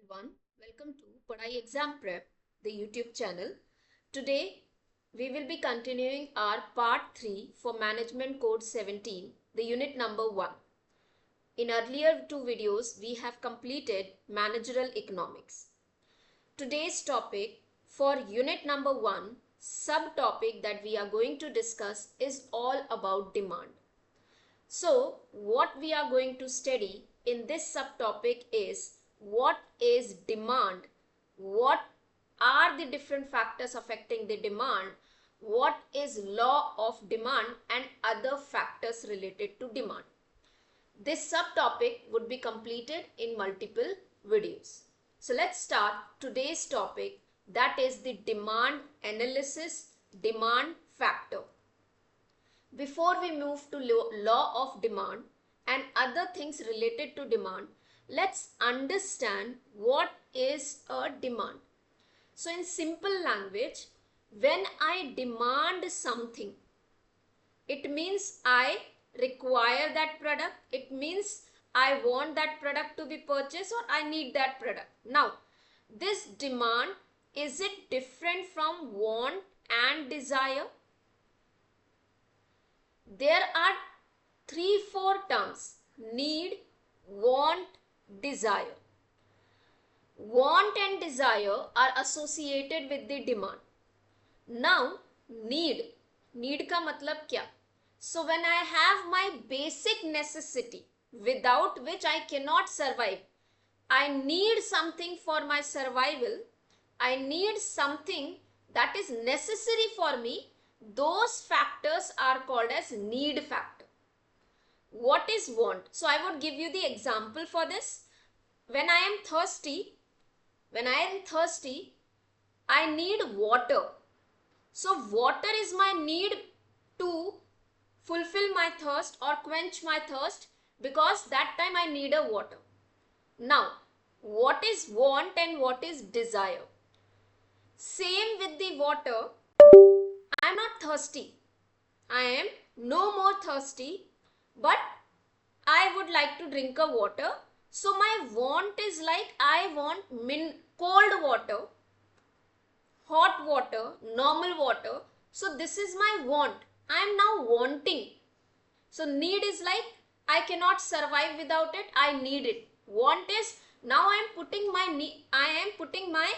everyone. Welcome to Padai Exam Prep, the YouTube channel. Today, we will be continuing our part 3 for Management Code 17, the unit number 1. In earlier two videos, we have completed Managerial Economics. Today's topic for unit number 1, subtopic that we are going to discuss is all about demand. So, what we are going to study in this subtopic is what is demand, what are the different factors affecting the demand, what is law of demand and other factors related to demand. This subtopic would be completed in multiple videos. So let's start today's topic, that is the demand analysis, demand factor. Before we move to law of demand and other things related to demand, let's understand what is a demand. So in simple language, when I demand something, it means I require that product. It means I want that product to be purchased or I need that product. Now, this demand, is it different from want and desire? There are 3-4 terms: need, want, desire. Want and desire are associated with the demand. Now, need का मतलब क्या? So when I have my basic necessity without which I cannot survive, I need something for my survival, I need something that is necessary for me, those factors are called as need factor. What is want? So I would give you the example for this. When I am thirsty, I need water. So water is my need to fulfill my thirst or quench my thirst, because that time I need a water. Now, what is want and what is desire? Same with the water. I am not thirsty. I am no more thirsty, but I would like to drink a water. So my want is like I want cold water, hot water, normal water. So this is my want. I am now wanting. So need is like I cannot survive without it. I need it. Want is now I am putting my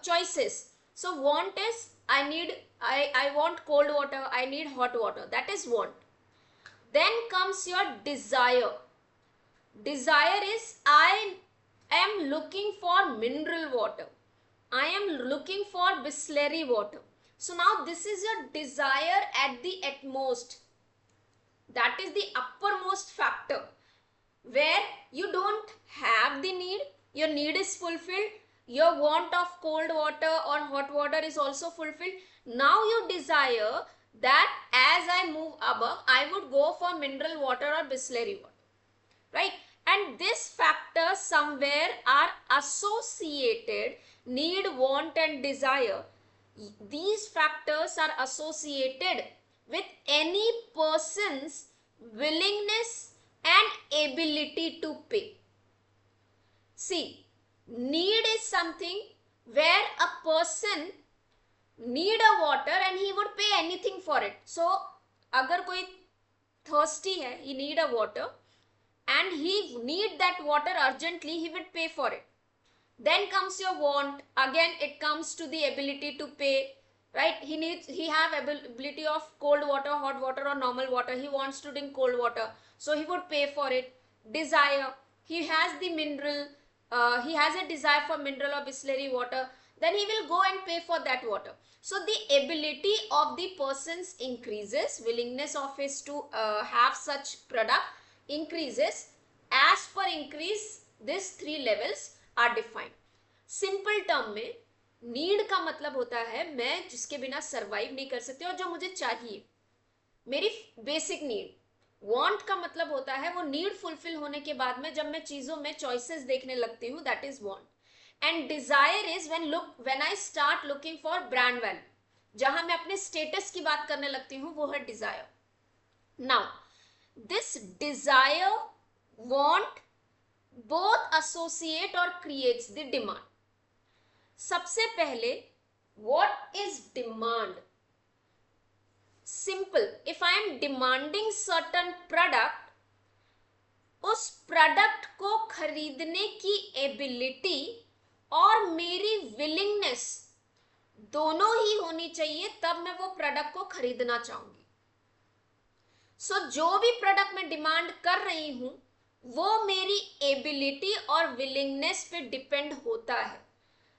choices. So want is I want cold water. I need hot water. That is want. Then comes your desire. Desire is I am looking for mineral water. I am looking for Bisleri water. So now this is your desire at the utmost. That is the uppermost factor, where you don't have the need, your need is fulfilled, your want of cold water or hot water is also fulfilled. Now you desire that as I move above, I would go for mineral water or Bisleri water, right? And this factor somewhere are associated, need, want and desire. These factors are associated with any person's willingness and ability to pay. See, need is something where a person need a water and he would pay anything for it. So, अगर कोई thirsty है, he need a water and he need that water urgently, he would pay for it. Then comes your want. Again, it comes to the ability to pay, right? He have ability of cold water, hot water or normal water. He wants to drink cold water, so he would pay for it. Desire. He has the mineral, he has a desire for mineral or Bisleri water. Then he will go and pay for that water. So the ability of the person's increases, willingness of his to have such product increases. As per increase, these 3 levels are defined. Simple term में need का मतलब होता है मैं जिसके बिना survive नहीं कर सकती और जो मुझे चाहिए, मेरी बेसिक नीड. वांट का मतलब होता है वो नीड फुलफिल होने के बाद में जब मैं चीजों में चॉइसेस देखने लगती हूँ, that is want. And desire is when I start looking for brand value, जहां मैं अपने स्टेटस की बात करने लगती हूँ, वो है desire. Now this desire, want, both associate or creates the demand. सबसे पहले what is demand? Simple. If I am demanding certain product, उस प्रोडक्ट को खरीदने की एबिलिटी और मेरी विलिंगनेस दोनों ही होनी चाहिए, तब मैं वो प्रोडक्ट को खरीदना चाहूंगी. सो जो भी प्रोडक्ट मैं डिमांड कर रही हूं वो मेरी एबिलिटी और विलिंगनेस पे डिपेंड होता है.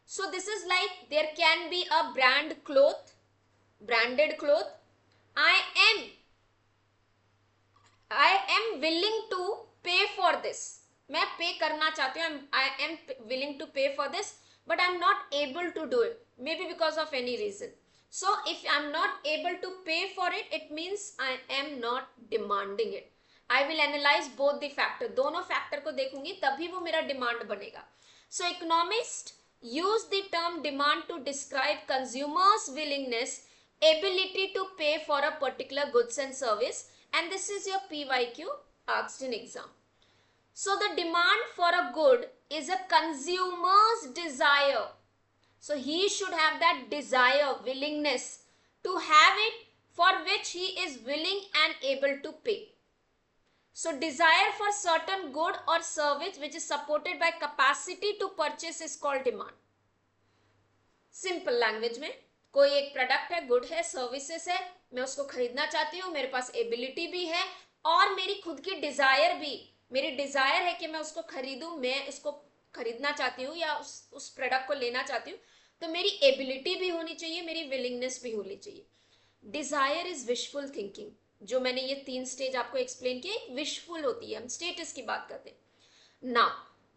So this is like there can be a branded cloth. I am willing to pay for this. मैं पे करना चाहती हूँ. I am willing to pay for this, but I'm not able to do it. Maybe because of any reason. So if I'm not able to pay for it, it means I am not demanding it. I will analyze both the factor. दोनों factor को देखूंगी तभी वो मेरा demand बनेगा. So economists use the term demand to describe consumers' willingness, ability to pay for a particular goods and service. And this is your PYQ asked in exam. So the demand for a good is a consumer's desire. So he should have that desire, willingness to have it, for which he is willing and able to pay. So desire for certain good or service which is supported by capacity to purchase is called demand. Simple language में कोई एक product है, good है, services है, मैं उसको खरीदना चाहती हूँ, मेरे पास एबिलिटी भी है और मेरी खुद की डिजायर भी, मेरी डिजायर है कि मैं उसको खरीदूं, मैं उसको खरीदना चाहती हूँ या उस प्रोडक्ट को लेना चाहती हूँ, तो मेरी एबिलिटी भी होनी चाहिए, मेरी विलिंगनेस भी होनी चाहिए. Desire is wishful thinking. जो मैंने ये 3 स्टेज आपको एक्सप्लेन किया, विशफुल होती है. हम स्टेटस की बात करते हैं. Now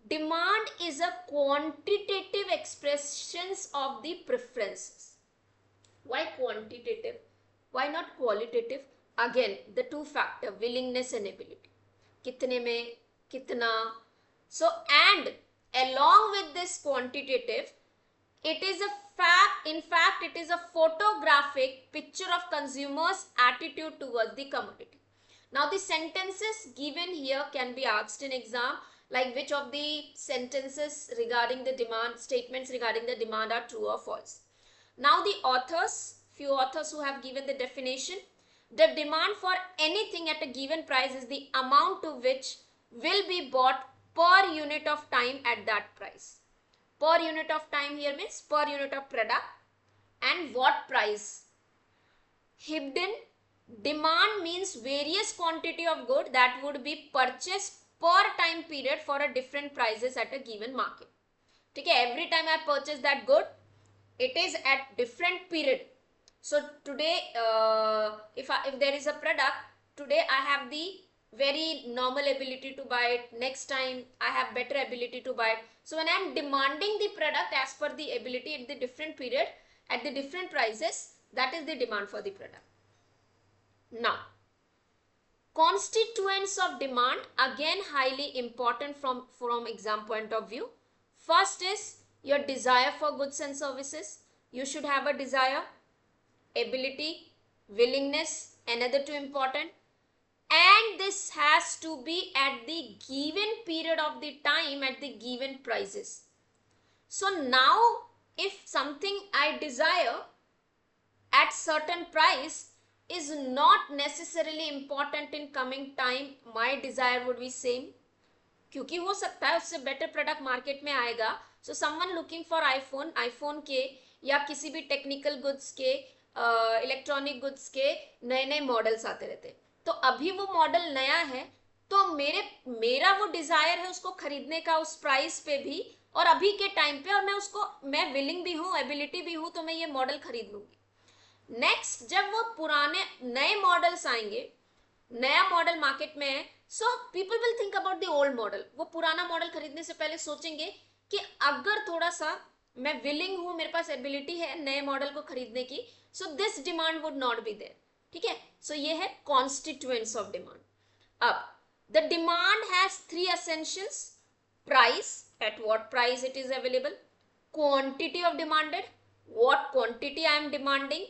demand is a quantitative expressions of the preferences. Why quantitative? Why not qualitative? Again, the two factor, willingness and ability. कितने में कितना. So and along with this quantitative, it is a fact, in fact it is a photographic picture of consumers' attitude towards the commodity. Now the sentences given here can be asked in exam, like which of the sentences regarding the demand, statements regarding the demand are true or false. Now the few authors who have given the definition, the demand for anything at a given price is the amount to which will be bought per unit of time at that price. Per unit of time here means per unit of product and what price. Hidden demand means various quantity of good that would be purchased per time period for a different prices at a given market. ठीक है, every time I purchase that good, it is at different period. So today if there is a product, today I have the very normal ability to buy it, next time I have better ability to buy it. So when I am demanding the product as per the ability at the different period at the different prices, that is the demand for the product. Now constituents of demand, again highly important from exam point of view. First is your desire for goods and services. You should have a desire, ability, willingness, another two important, and this has to be at the given period of the time at the given prices. So now if something I desire at certain price is not necessarily important in coming time, my desire would be same, क्योंकि हो सकता है उससे better product market में आएगा. So someone looking for iPhone के या किसी भी टेक्निकल गुड्स के, इलेक्ट्रॉनिक गुड्स के नए नए मॉडल्स आते रहते हैं. तो अभी वो मॉडल नया है तो मेरा वो डिजायर है उसको खरीदने का उस प्राइस पे भी और अभी के टाइम पे, और मैं विलिंग भी हूँ, एबिलिटी भी हूँ, तो मैं ये मॉडल खरीद लूंगी. नेक्स्ट, जब वो पुराने नए मॉडल्स आएंगे, नया मॉडल मार्केट में है, so people will think about the old model. वो पुराना मॉडल खरीदने से पहले सोचेंगे कि अगर थोड़ा सा मैं विलिंग हूं, मेरे पास एबिलिटी है नए मॉडल को खरीदने की, so this demand would not be there. ठीक है, सो ये है कॉन्स्टिट्यूएंट्स ऑफ डिमांड. अब the demand has 3 essentials: price, at what price it is available; quantity of demanded, what quantity I am demanding;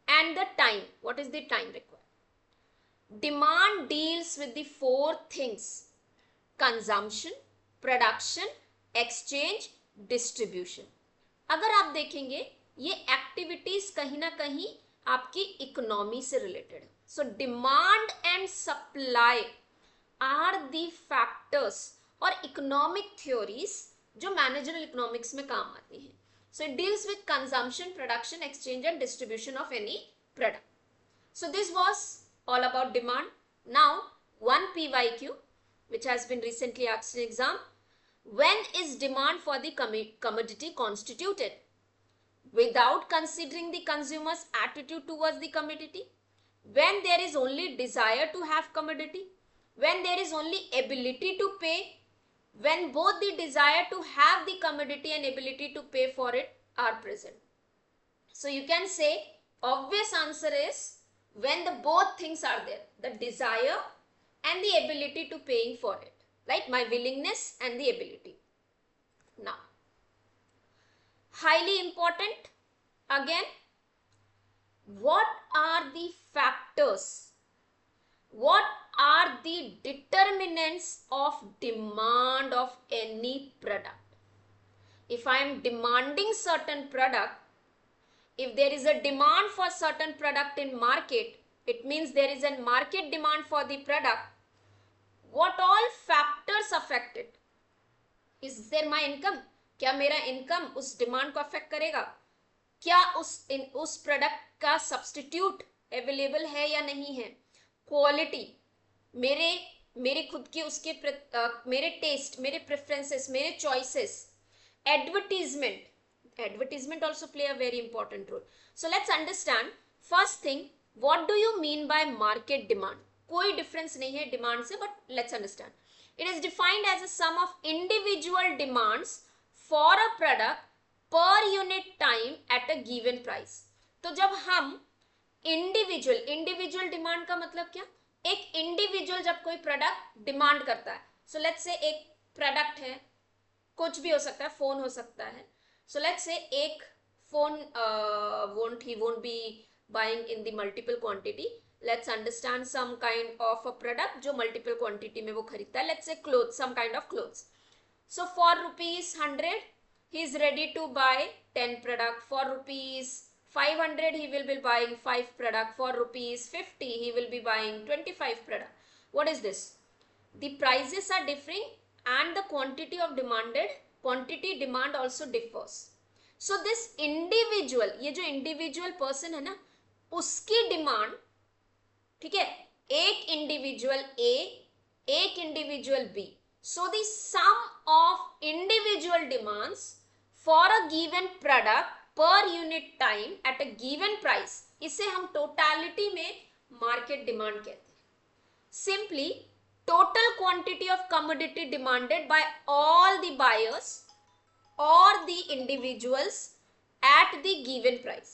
and the time, what is the time required. Demand deals with the 4 things: consumption, production, exchange, distribution. अगर आप देखेंगे ये activities कहीं ना कहीं आपकी economy से related है। So demand and supply are the factors और इकोनॉमिक थ्योरीज जो मैनेजरल इकोनॉमिक्स में काम आती हैं। So it deals with consumption, production, exchange and distribution of any product. So this was all about demand. Now one PYQ which has been recently asked in exam. When is demand for the commodity constituted? Without considering the consumer's attitude towards the commodity? When there is only desire to have commodity? When there is only ability to pay? When both the desire to have the commodity and ability to pay for it are present? So you can say obvious answer is when the both things are there, the desire and the ability to paying for it, right? My willingness and the ability. Now, highly important again, what are the factors, what are the determinants of demand of any product? If I am demanding certain product, if there is a demand for certain product in market, it means there is a market demand for the product. What all factors affect it? Is there my income? क्या मेरा income उस demand को affect करेगा? क्या उस product का substitute available है या नहीं है? Quality, मेरे खुद के उसके मेरे taste, मेरे preferences, मेरे choices, advertisement also play a very important role. So let's understand first thing, what do you mean by market demand? कोई difference नहीं है demand से, but let's understand. It is defined as a sum of individual demands for a product per unit time at a given price. तो जब हम individual demand का मतलब क्या? एक individual जब कोई product demand करता है, so let's say एक product है, कुछ भी हो सकता है, phone हो सकता है. So let's say एक phone he won't be buying in the multiple quantity. Let's understand some kind of a product जो multiple quantity में वो खरीदता है. Let's say clothes, some kind of clothes. So for ₹100, he is ready to buy 10 product. For ₹500, he will be buying 5 product. For ₹50, he will be buying 25 product. What is this? The prices are differing and the quantity demand also differs. So this individual, ये जो individual person है ना, उसकी demand, ठीक है, एक individual A, एक individual B. So the sum of individual demands for a given product per unit time at a given price, इसे हम totality में market demand कहते हैं. Simply total quantity of commodity demanded by all the buyers or the individuals at the given price,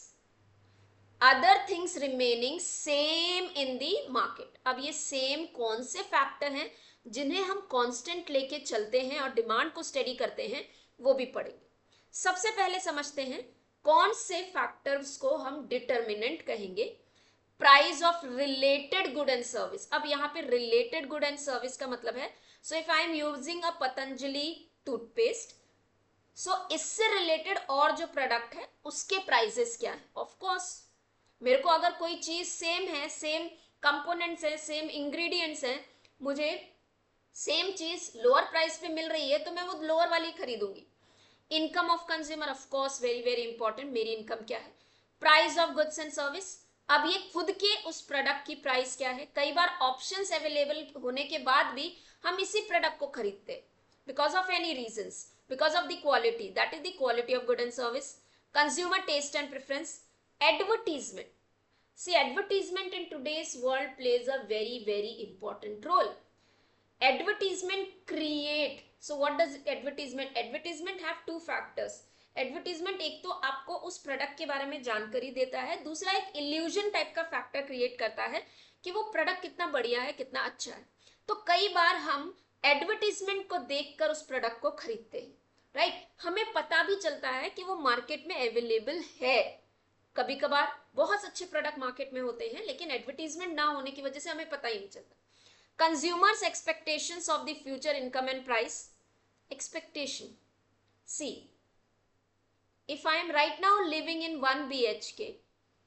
other things remaining same in the market. अब ये same कौन से factor हैं जिन्हें हम कांस्टेंट लेके चलते हैं और डिमांड को स्टडी करते हैं, वो भी पढ़ेंगे. सबसे पहले समझते हैं कौन से फैक्टर्स को हम डिटर्मिनेंट कहेंगे. Price of related good and service. अब यहाँ पे रिलेटेड गुड एंड सर्विस का मतलब है, so if I am using a Patanjali toothpaste, so इससे रिलेटेड और जो प्रोडक्ट है उसके प्राइसेस क्या है. ऑफ कोर्स मेरे को अगर कोई चीज सेम है, सेम कंपोनेंट्स है, सेम इंग्रेडिएंट्स है, मुझे सेम चीज लोअर प्राइस पे मिल रही है तो मैं वो लोअर वाली खरीदूंगी. Income of consumer, of course very very important. मेरी इनकम क्या है. Price of goods and service. अब ये खुद के उस प्रोडक्ट की प्राइस क्या है. कई बार ऑप्शंस अवेलेबल होने के बाद भी हम इसी प्रोडक्ट को खरीदते हैं because of any reasons, because of the quality, that is the quality of good and service. Consumer taste and preference. Advertisement. See, advertisement in today's world plays a very very important role. Advertisement create. So what does advertisement have two factors. Advertisement एक तो आपको उस product के बारे में जानकारी देता है, दूसरा एक इल्यूजन टाइप का फैक्टर क्रिएट करता है कि वो प्रोडक्ट कितना बढ़िया है, कितना अच्छा है. तो कई बार हम एडवर्टीजमेंट को देखकर उस प्रोडक्ट को खरीदते हैं, राइट. हमें पता भी चलता है कि वो मार्केट में अवेलेबल है. कभी कभार बहुत अच्छे प्रोडक्ट मार्केट में होते हैं लेकिन एडवर्टीजमेंट ना होने की वजह से हमें पता ही नहीं चलता. Consumers expectations of the future income and price. expectation. See, if I am right now living in 1 BHK,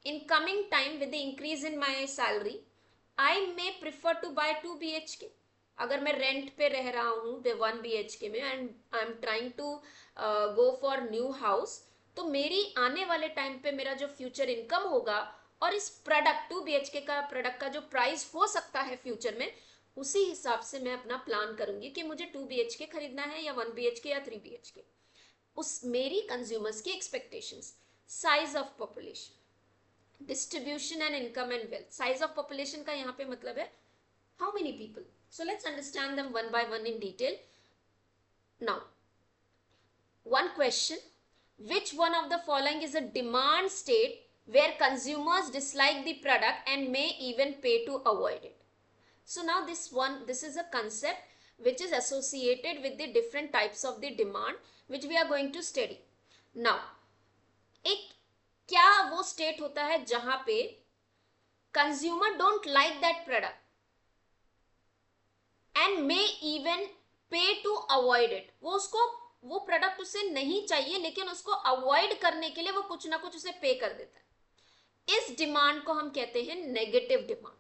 in coming time with the increase in my salary, I may prefer to buy 2 BHK. अगर मैं rent पे रह रहा हूँ 1 BHK में and I am trying to go for new house, तो मेरी आने वाले टाइम पे मेरा जो फ्यूचर इनकम होगा और इस प्रोडक्ट 2 BHK का प्रोडक्ट का जो प्राइस हो सकता है फ्यूचर में, उसी हिसाब से मैं अपना प्लान करूंगी कि मुझे 2 BHK खरीदना है या 1 BHK या 3 BHK. उस मेरी कंज्यूमर्स की expectations. Size of population, distribution and income and wealth. Size of population का यहाँ पे मतलब है how many people. So let's understand them one by one in detail. Now, one question: which one of the following is a demand state where consumers dislike the product and may even pay to avoid it? So now this is a concept which is associated with the different types of the demand which we are going to study. Now, एक क्या वो state होता है जहां पे consumer don't like that product and may even पे to avoid it. वो product उसे नहीं चाहिए लेकिन उसको अवॉइड करने के लिए वो कुछ ना कुछ उसे पे कर देता है. इस डिमांड को हम कहते हैं नेगेटिव डिमांड.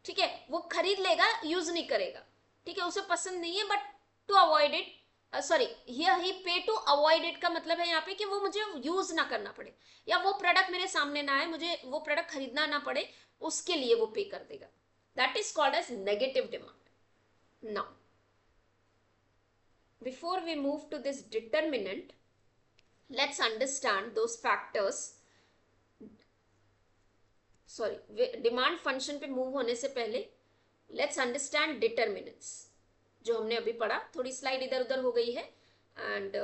ठीक है, वो खरीद लेगा, यूज नहीं करेगा. ठीक है, उसे पसंद नहीं है but to avoid it, sorry ही पे टू अवॉइड इट का मतलब है यहाँ पे कि वो मुझे यूज ना करना पड़े या वो प्रोडक्ट मेरे सामने ना आए, मुझे वो प्रोडक्ट खरीदना ना पड़े, उसके लिए वो पे कर देगा. That is called as negative demand. Now, before we move to this determinant, let's understand those factors. Sorry, demand function पे move होने से पहले let's understand determinants. जो हमने अभी पढ़ा, थोड़ी स्लाइड इधर उधर हो गई है and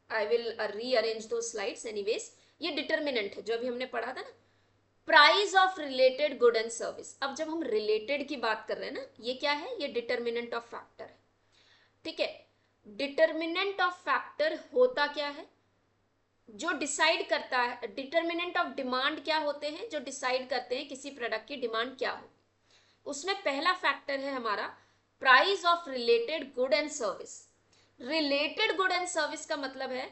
I will rearrange those slides anyways. ये determinant है जो अभी हमने पढ़ा था ना, price of related good and service. अब जब हम रिलेटेड की बात कर रहे हैं ना, ये क्या है, ये डिटर्मिनेंट ऑफ फैक्टर है. ठीक है, डिटर्मिनेंट ऑफ फैक्टर होता क्या है, जो डिसाइड करता है. डिटर्मिनेंट ऑफ डिमांड क्या होते हैं, जो डिसाइड करते हैं किसी प्रोडक्ट की डिमांड क्या हो. उसमें पहला फैक्टर है हमारा price of related good and service. Related good and service का मतलब है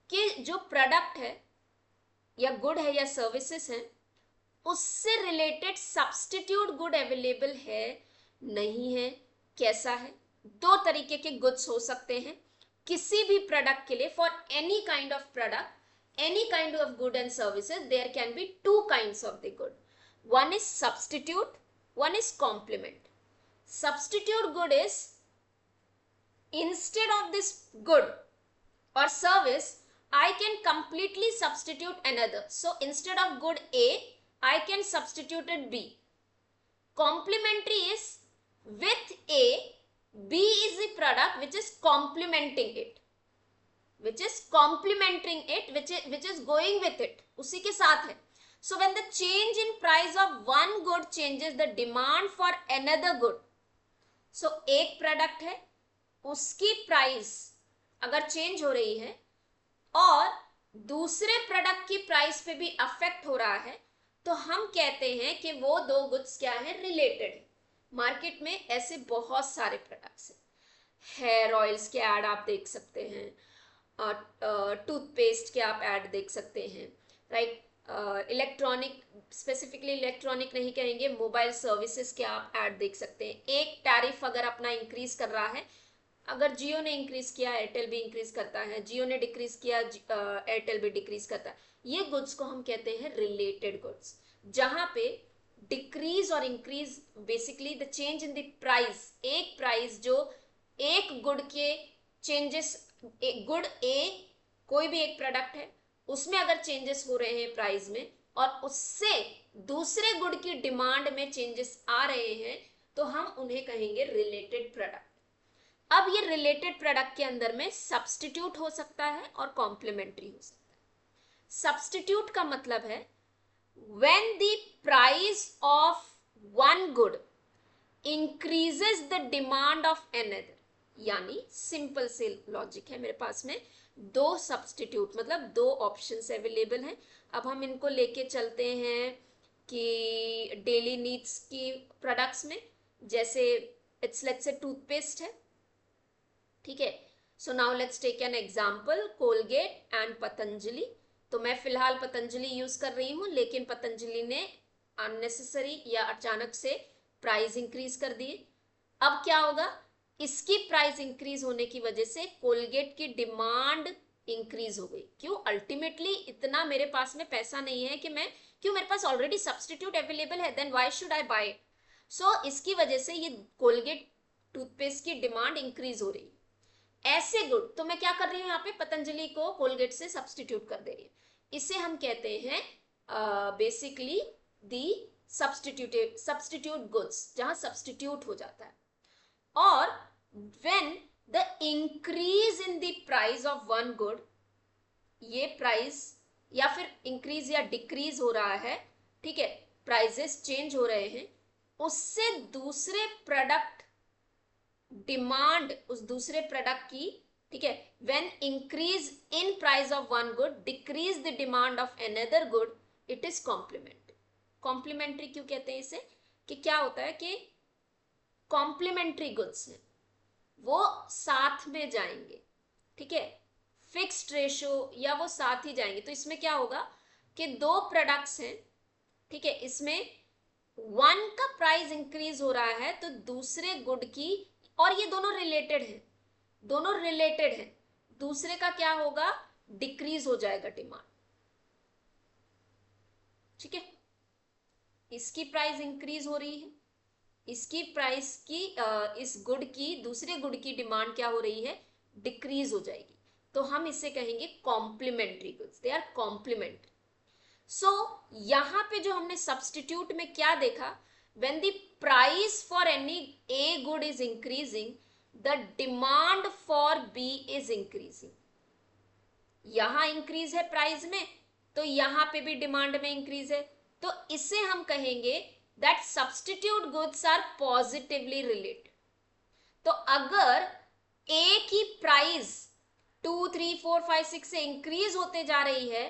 कि जो प्रोडक्ट है या गुड है या सर्विसेज है, उससे रिलेटेड सब्स्टिट्यूट गुड अवेलेबल है नहीं है, कैसा है. दो तरीके के गुड्स हो सकते हैं किसी भी प्रोडक्ट के लिए. For any kind of product, any kind of good and services, there can be two kinds of the good. One is substitute, one is complement. Substitute good is instead of this good or service, I can completely substitute another. So instead of good A, I can substitute it B. Complementary is with A, B is the product which is complementing it, which is complementing it, which is going with it, उसी के साथ है. So when the change in price of one good changes the demand for another good. So एक product है, उसकी price अगर change हो रही है और दूसरे प्रोडक्ट की प्राइस पे भी अफेक्ट हो रहा है, तो हम कहते हैं कि वो दो गुड्स क्या है, रिलेटेड है. मार्केट में ऐसे बहुत सारे प्रोडक्ट्स हैं. हेयर ऑयल्स के ऐड आप देख सकते हैं, टूथपेस्ट के आप ऐड देख सकते हैं, राइट. इलेक्ट्रॉनिक, स्पेसिफिकली इलेक्ट्रॉनिक नहीं कहेंगे, मोबाइल सर्विसेज के आप ऐड देख सकते हैं. एक टैरिफ अगर अपना इंक्रीज कर रहा है, अगर जियो ने इंक्रीज किया एयरटेल भी इंक्रीज करता है, जियो ने डिक्रीज किया एयरटेल भी डिक्रीज करता है. ये गुड्स को हम कहते हैं रिलेटेड गुड्स, जहां पे डिक्रीज और increase basically the change in the price. एक प्राइस जो एक गुड के चेंजेस, एक गुड ए कोई भी एक प्रोडक्ट है उसमें अगर चेंजेस हो रहे हैं प्राइस में और उससे दूसरे गुड की डिमांड में चेंजेस आ रहे हैं, तो हम उन्हें कहेंगे रिलेटेड प्रोडक्ट. अब ये रिलेटेड प्रोडक्ट के अंदर में सब्स्टिट्यूट हो सकता है और कॉम्प्लीमेंट्री हो सकता है. सब्स्टिट्यूट का मतलब है when the price of one good increases the demand of another. यानी सिंपल से लॉजिक है, मेरे पास में दो सब्स्टिट्यूट मतलब दो ऑप्शंस अवेलेबल हैं. अब हम इनको लेके चलते हैं कि डेली नीड्स की प्रोडक्ट्स में, जैसे इट्स लेट्स से टूथपेस्ट है, ठीक है। So now let's take an example, Colgate and Patanjali. तो मैं फिलहाल पतंजलि यूज कर रही हूँ, लेकिन पतंजलि ने अननेसेसरी या अचानक से प्राइस इंक्रीज कर दिए। अब क्या होगा, इसकी प्राइस इंक्रीज होने की वजह से कोलगेट की डिमांड इंक्रीज हो गई। क्यों? अल्टीमेटली इतना मेरे पास में पैसा नहीं है कि मैं, क्यों, मेरे पास ऑलरेडी सब्सटीट्यूट अवेलेबल है, then why should I buy. So इसकी वजह से ये कोलगेट टूथपेस्ट की डिमांड इंक्रीज हो रही है। ऐसे गुड, तो मैं क्या कर रही हूँ यहाँ पे, पतंजलि को कोलगेट से सब्सटीट्यूट कर दे रही है। इसे हम कहते हैं बेसिकली दी सब्सटीट्यूट गुड्स, जहां सब्सटीट्यूट हो जाता है। और when the increase in the price of one good, ये प्राइस या फिर इंक्रीज या डिक्रीज हो रहा है, ठीक है, प्राइसेस चेंज हो रहे हैं, उससे दूसरे प्रोडक्ट डिमांड, उस दूसरे प्रोडक्ट की, ठीक है, when increase in price of one good decrease the demand of another good, it is complementary। Complementary क्यों कहते हैं इसे, कि क्या होता है कि कॉम्प्लीमेंट्री गुड्स हैं, वो साथ में जाएंगे, ठीक है, फिक्स्ड रेशो या वो साथ ही जाएंगे। तो इसमें क्या होगा कि दो प्रोडक्ट्स हैं, ठीक है, इसमें वन का प्राइस इंक्रीज हो रहा है तो दूसरे गुड की, और ये दोनों रिलेटेड है, दोनों रिलेटेड है, दूसरे का क्या होगा, डिक्रीज हो जाएगा डिमांड, ठीक है। इसकी प्राइस इंक्रीज हो रही है, इसकी प्राइस की इस गुड की, दूसरे गुड की डिमांड क्या हो रही है, डिक्रीज हो जाएगी। तो हम इसे कहेंगे complementary goods, they are complementary. So यहां पे जो हमने सब्सटीट्यूट में क्या देखा, when the price for any a good is increasing, the demand for B is increasing. यहां इंक्रीज है प्राइस में, तो यहां पे भी डिमांड में इंक्रीज है, तो इसे हम कहेंगे that substitute goods are positively related। तो अगर A की प्राइस 2, 3, 4, 5, 6 से इंक्रीज होते जा रही है,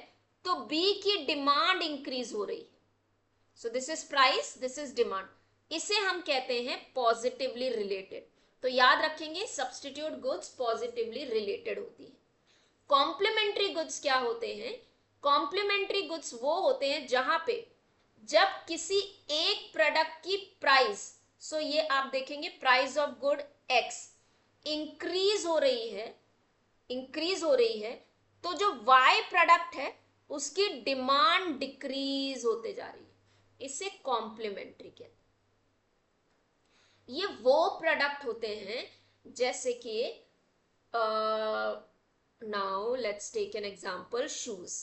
तो B की डिमांड इंक्रीज हो रही है। So this is price, this is demand, इसे हम कहते हैं पॉजिटिवली रिलेटेड। तो याद रखेंगे, सब्सटीट्यूट गुड्स पॉजिटिवली रिलेटेड होती है। कॉम्प्लीमेंट्री गुड्स क्या होते हैं, कॉम्प्लीमेंट्री गुड्स वो होते हैं जहां पे जब किसी एक प्रोडक्ट की प्राइस, सो ये आप देखेंगे price of good x increase हो रही है, इंक्रीज हो रही है, तो जो वाई प्रोडक्ट है उसकी डिमांड डिक्रीज होते जा रही है, इसे कॉम्प्लीमेंट्री कहते हैं। ये वो प्रोडक्ट होते हैं जैसे कि now let's take an example, shoes,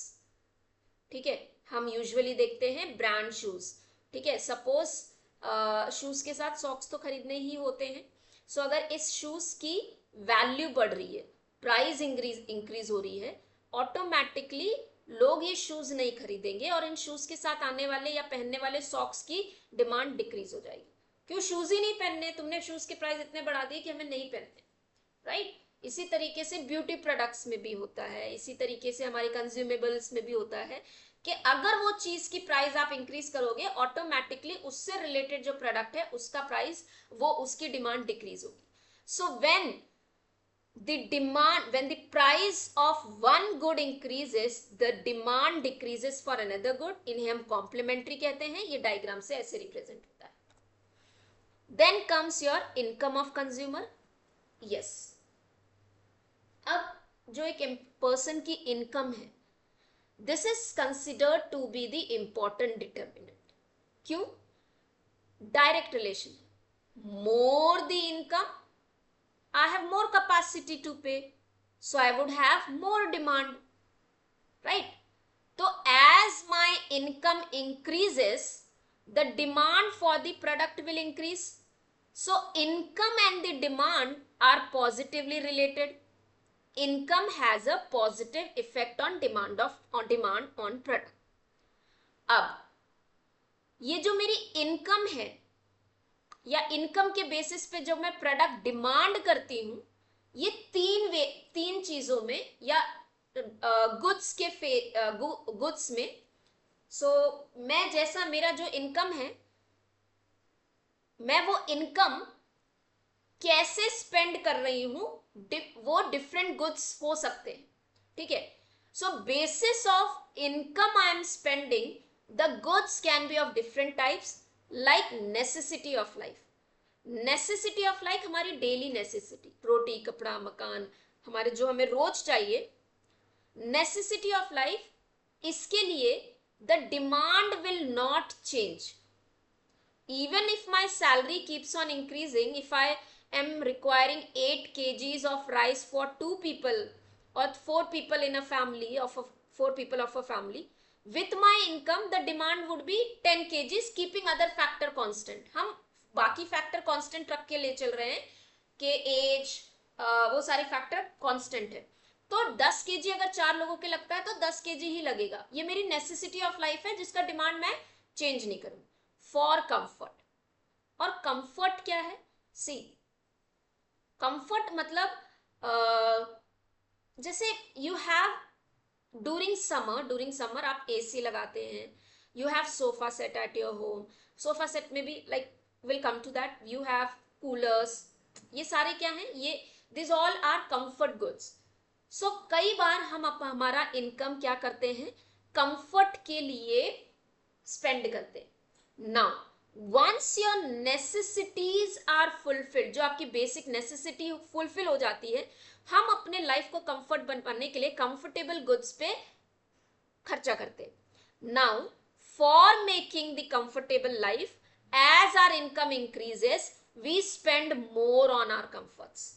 ठीक है, हम यूजुअली देखते हैं ब्रांड शूज, ठीक है, सपोज शूज के साथ सॉक्स तो खरीदने ही होते हैं। सो अगर इस शूज की वैल्यू बढ़ रही है, प्राइस इंक्रीज हो रही है, ऑटोमेटिकली लोग ये शूज नहीं खरीदेंगे और इन शूज के साथ आने वाले या पहनने वाले सॉक्स की डिमांड डिक्रीज हो जाएगी। क्यों? शूज ही नहीं पहनने, तुमने शूज के प्राइस इतने बढ़ा दिए कि हमें नहीं पहनने, राइट। इसी तरीके से ब्यूटी प्रोडक्ट्स में भी होता है, इसी तरीके से हमारे कंज्यूमेबल्स में भी होता है कि अगर वो चीज की प्राइस आप इंक्रीज करोगे, ऑटोमेटिकली उससे रिलेटेड जो प्रोडक्ट है उसका प्राइस, वो उसकी डिमांड डिक्रीज होगी। So when the price of one good increases, the demand decreases for another good, इन्हें हम कॉम्प्लीमेंट्री कहते हैं। ये डायग्राम से ऐसे रिप्रेजेंट होता है। Then comes your income of consumer. Yes, अब जो एक पर्सन की इनकम है, this is considered to be the important determinant. क्यों? Direct relation, more the income I have more capacity to pay, so I would have more demand, right? So as my income increases, the demand for the product will increase. So income and the demand are positively related. Income has a positive effect on demand on product. अब ये जो मेरी income है या income के basis पे जो मैं प्रोडक्ट डिमांड करती हूं, ये तीन चीजों में या गुड्स के गुड्स में, सो मैं जैसा मेरा जो इनकम है, मैं वो इनकम कैसे स्पेंड कर रही हूं, वो डिफरेंट गुड्स हो सकते हैं, ठीक है। सो basis of income I am spending the goods can be of different types, like necessity of life. Necessity of life हमारी डेली नेसेसिटी, रोटी कपड़ा मकान, हमारे जो हमें रोज चाहिए। नेसेसिटी ऑफ लाइफ, इसके लिए the demand will not change even if my salary keeps on increasing. If I am requiring 8 kgs of rice for 2 people or 4 people in a family of 4 people of a family, with my income the demand would be 10 kgs, keeping other factor constant. हम बाकी factor constant रख के ले चल रहे हैं कि as, वो सारे फैक्टर कांस्टेंट है। तो 10 केजी अगर 4 लोगों के लगता है तो 10 केजी ही लगेगा। ये मेरी नेसेसिटी ऑफ लाइफ है जिसका डिमांड मैं चेंज नहीं करूंगी। फॉर कंफर्ट, और कंफर्ट क्या है? सी, कंफर्ट मतलब जैसे यू हैव ड्यूरिंग समर आप एसी लगाते हैं, you have sofa set at your home, sofa set में भी like will come to that, you have coolers, ये सारे क्या हैं? ये this all are comfort goods. So कई बार हम हमारा इनकम क्या करते हैं? कंफर्ट के लिए स्पेंड करते हैं। Now once your necessities are fulfilled, जो आपकी बेसिक नेसेसिटी फुलफिल हो जाती है, हम अपने लाइफ को कंफर्ट बनाने के लिए कंफर्टेबल गुड्स पे खर्चा करते हैं। Now for making the comfortable life, as our income increases we spend more on our comforts.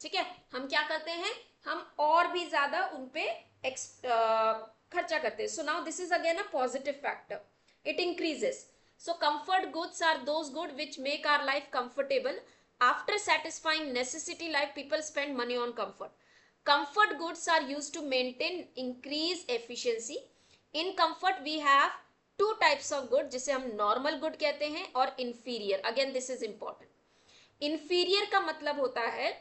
ठीक है, हम क्या करते हैं? हम और भी ज्यादा उन पे खर्चा करते हैं। सो now this is again a positive factor, it increases. So comfort goods are those goods which make our life comfortable. After satisfying necessity life, people spend money on comfort. Comfort goods are used to maintain increase efficiency. In comfort we have two types of good, जिसे हम normal good कहते हैं, और inferior. Again this is important. Inferior का मतलब होता है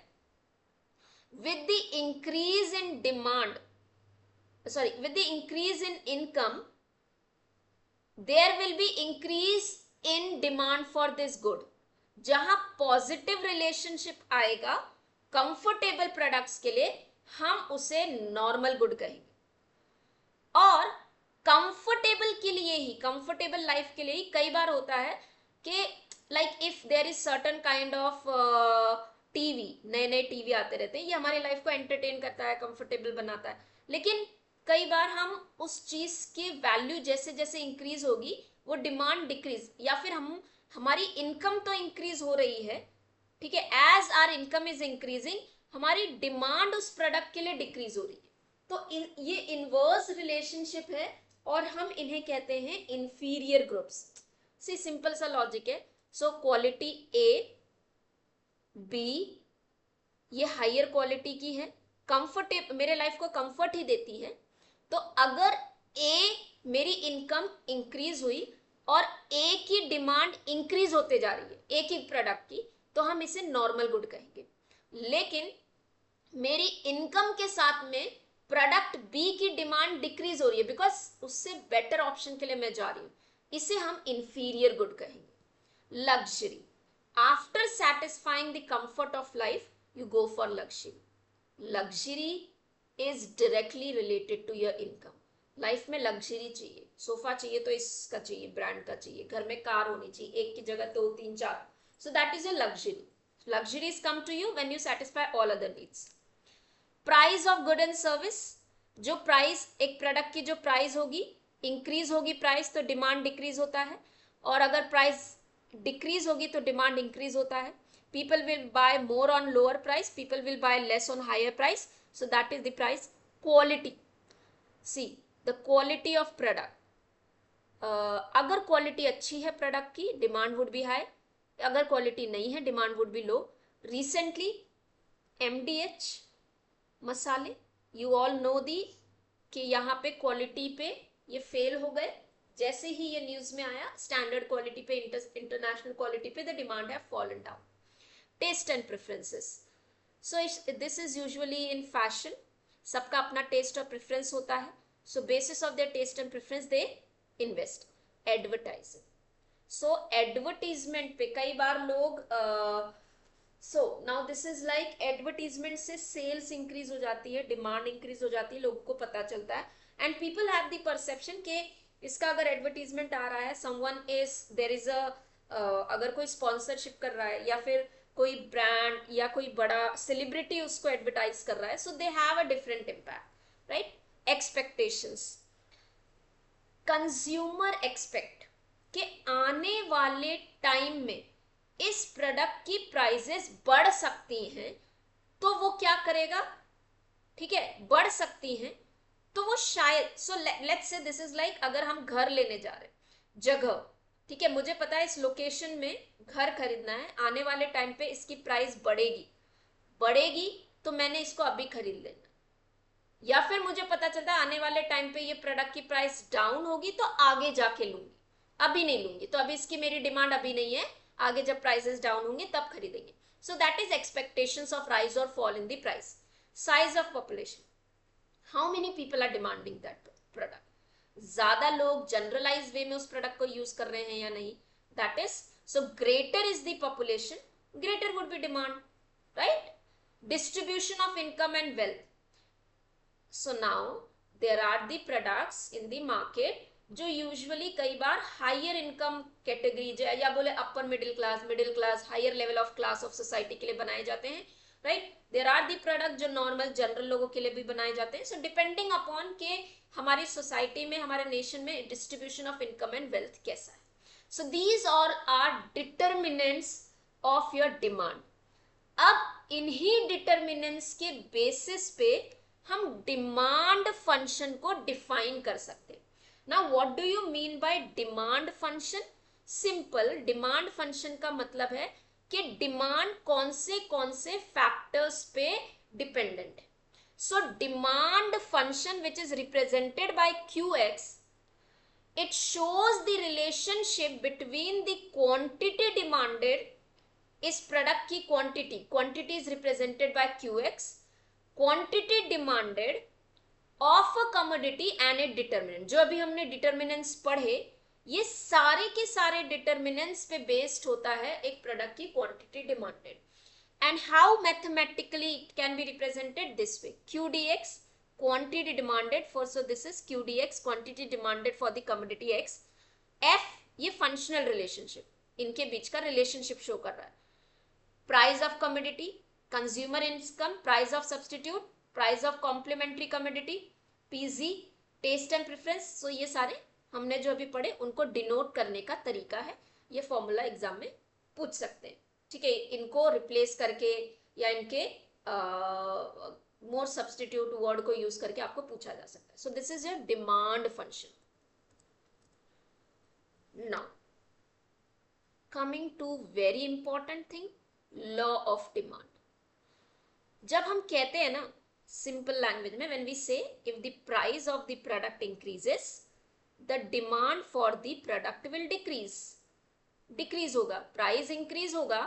with the increase in demand, sorry, with the increase in income there will be increase in demand for this good. जहां पॉजिटिव रिलेशनशिप आएगा कंफर्टेबल प्रोडक्ट्स के लिए, हम उसे नॉर्मल गुड कहेंगे। और कंफर्टेबल के लिए ही, कंफर्टेबल लाइफ के लिए ही कई बार होता है कि like if there is certain kind of TV, नए नए टीवी आते रहते हैं, ये हमारी लाइफ को एंटरटेन करता है, कंफर्टेबल बनाता है, लेकिन कई बार हम उस चीज की वैल्यू जैसे जैसे इंक्रीज होगी वो डिमांड डिक्रीज, या फिर हमारी इनकम तो इंक्रीज हो रही है, ठीक है, as our income is increasing, हमारी डिमांड उस प्रोडक्ट के लिए डिक्रीज हो रही है। तो ये इनवर्स रिलेशनशिप है और हम इन्हें कहते हैं इंफीरियर ग्रुप्स। सी सिंपल सा लॉजिक है। सो क्वालिटी ए बी ये हायर क्वालिटी की है, कंफर्टेबल, मेरे लाइफ को कंफर्ट ही देती है। तो अगर ए मेरी इनकम इंक्रीज हुई और ए की डिमांड इंक्रीज होते जा रही है एक ही प्रोडक्ट की, तो हम इसे नॉर्मल गुड कहेंगे। लेकिन मेरी इनकम के साथ में प्रोडक्ट बी की डिमांड डिक्रीज हो रही है बिकॉज उससे बेटर ऑप्शन के लिए मैं जा रही हूं, इसे हम इंफीरियर गुड कहेंगे। Luxury, after satisfying the comfort of life you go for luxury. Luxury is directly related to your income. Life में लग्जरी चाहिए, सोफा चाहिए तो इसका चाहिए, ब्रांड का चाहिए, घर में कार होनी चाहिए, एक की जगह 2 3 4, so that is a luxury. Luxuries come to you when you satisfy all other needs. Price of good and service, जो प्राइस एक प्रोडक्ट की जो प्राइस होगी, इंक्रीज होगी प्राइस तो डिमांड डिक्रीज होता है, और अगर प्राइस डिक्रीज होगी तो डिमांड इंक्रीज होता है। People will buy more on lower price, people will buy less on higher price, so that is the price. Quality, see the quality of product, अगर quality अच्छी है प्रोडक्ट की demand would be high, अगर quality नहीं है demand would be low. Recently MDH मसाले, you all know the कि यहाँ पे क्वालिटी पे ये फेल हो गए, जैसे ही ये न्यूज में आया स्टैंडर्ड क्वालिटी पे, इंटरनेशनल क्वालिटी पे the demand have fallen down. Taste and preferences, so this is usually in fashion, सबका अपना टेस्ट और प्रेफरेंस होता है, सो basis of their taste and preference they invest. Advertising, so advertisement पे कई बार लोग so now this is like advertisement से सेल्स इंक्रीज हो जाती है, डिमांड इंक्रीज हो जाती है, लोगों को पता चलता है and people have the perception कि इसका अगर एडवर्टीजमेंट आ रहा है, someone is there is a, अगर कोई स्पॉन्सरशिप कर रहा है या फिर कोई ब्रांड या कोई बड़ा सेलिब्रिटी उसको एडवर्टाइज कर रहा है, so they have a different impact, right. Expectations. Consumer expect कि आने वाले टाइम में इस प्रोडक्ट की प्राइसेस बढ़ सकती हैं, तो वो क्या करेगा, ठीक है, बढ़ सकती हैं, तो वो शायद, so let's say this is like अगर हम घर लेने जा रहे हैं, जगह, ठीक है, मुझे पता है इस लोकेशन में घर खरीदना है, आने वाले टाइम पे इसकी प्राइस बढ़ेगी, बढ़ेगी तो मैंने इसको अभी खरीद लेना, या फिर मुझे पता चलता है आने वाले टाइम पे ये प्रोडक्ट की प्राइस डाउन होगी तो आगे जाके लूंगी, अभी नहीं लूंगी, तो अभी इसकी मेरी डिमांड अभी नहीं है, आगे जब प्राइसेस डाउन होंगे तब खरीदेंगे. So that is expectations of rise और fall in the price. Size of population, how many people are demanding that product, ज्यादा लोग जनरलाइज वे में उस प्रोडक्ट को यूज कर रहे हैं या नहीं, that is, so greater is the population, greater would be demand, right. Distribution of income and wealth. So now there are the products in the market जो यूजुअली कई बार हायर इनकम कैटेगरी या बोले upper middle class higher level of class of society के लिए बनाए जाते हैं, right. There are the product जो नॉर्मल जनरल लोगों के लिए भी बनाए जाते हैं. सो डिपेंडिंग अपॉन के हमारी सोसाइटी में, हमारे नेशन में distribution of income and wealth कैसा है. So these all are determinants of your demand. अब इन्हीं डिटर्मिनेंट्स के बेसिस पे हम डिमांड फंक्शन को डिफाइन कर सकते हैं. Now what do you mean by demand function? Simple, demand function का मतलब है कि डिमांड कौन से फैक्टर्स पे डिपेंडेंट है. So demand function which is represented by QX, it shows the relationship between the quantity demanded, इस प्रोडक्ट की quantity is represented by QX, quantity demanded of a commodity and A determinant. जो अभी हमने determinants पढ़े, ये सारे के सारे डिटर्मिनेंट्स पे बेस्ड होता है एक प्रोडक्ट की quantity demanded. And how mathematically it can be represented this way, QDX quantity demanded for, so this is QDX quantity demanded for the commodity X. F ये फंक्शनल रिलेशनशिप, इनके बीच का relationship show कर रहा है. Price of commodity, consumer income, price of substitute, price of complementary commodity, PZ, taste and preference. So ये सारे हमने जो अभी पढ़े उनको डिनोट करने का तरीका है. ये फॉर्मूला एग्जाम में पूछ सकते हैं, ठीक है, इनको रिप्लेस करके या इनके मोर सब्सटीट्यूट वर्ड को यूज करके आपको पूछा जा सकता है. So this is your demand function. Now coming to very important thing, law of demand. जब हम कहते हैं ना सिंपल लैंग्वेज में, when we say if the price of the product increases, the demand for the product will decrease होगा. Price increase होगा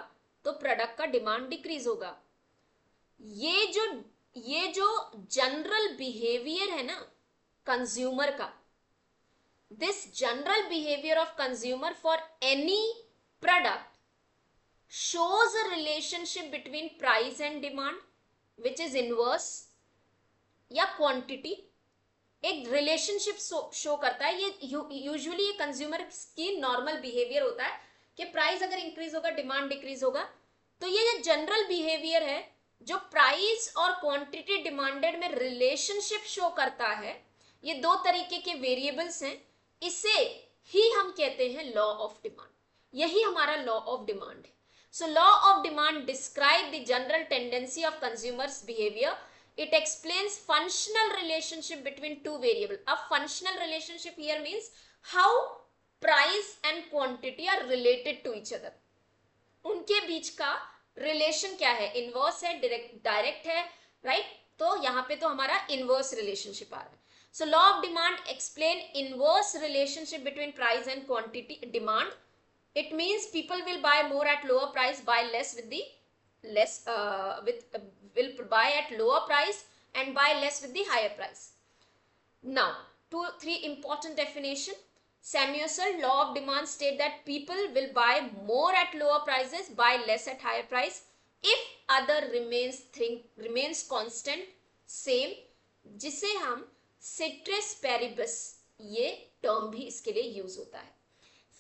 तो product का डिमांड डिक्रीज होगा. ये जो जनरल बिहेवियर है ना कंज्यूमर का, this general behaviour of consumer for any product shows a relationship between price and demand which is inverse, या क्वांटिटी एक रिलेशनशिप शो करता है. ये यूजुअली ये कंज्यूमर की नॉर्मल बिहेवियर होता है कि प्राइस अगर इंक्रीज होगा डिमांड डिक्रीज होगा. तो ये जनरल बिहेवियर है जो प्राइस और क्वांटिटी डिमांडेड में रिलेशनशिप शो करता है. ये दो तरीके के वेरिएबल्स हैं, इसे ही हम कहते हैं लॉ ऑफ डिमांड. यही हमारा लॉ ऑफ डिमांड है. So law of demand describe the general tendency of consumers behavior. It explains functional relationship between two variables. A functional relationship here means how price and quantity are related to each other. उनके बीच का relation क्या है, inverse है, direct है, right. तो यहाँ पे तो हमारा इनवर्स रिलेशनशिप आ रहा है. So law of demand explain inverse relationship between price and quantity demand. It means people will buy more at lower price, buy less with the will buy at lower price and buy less with the higher price. Now, 3 important definition. Samuelson law of demand state that people will buy more at lower prices, buy less at higher price. If other remains constant same, जिसे हम सिट्रेस Paribas, ये term भी इसके लिए use होता है.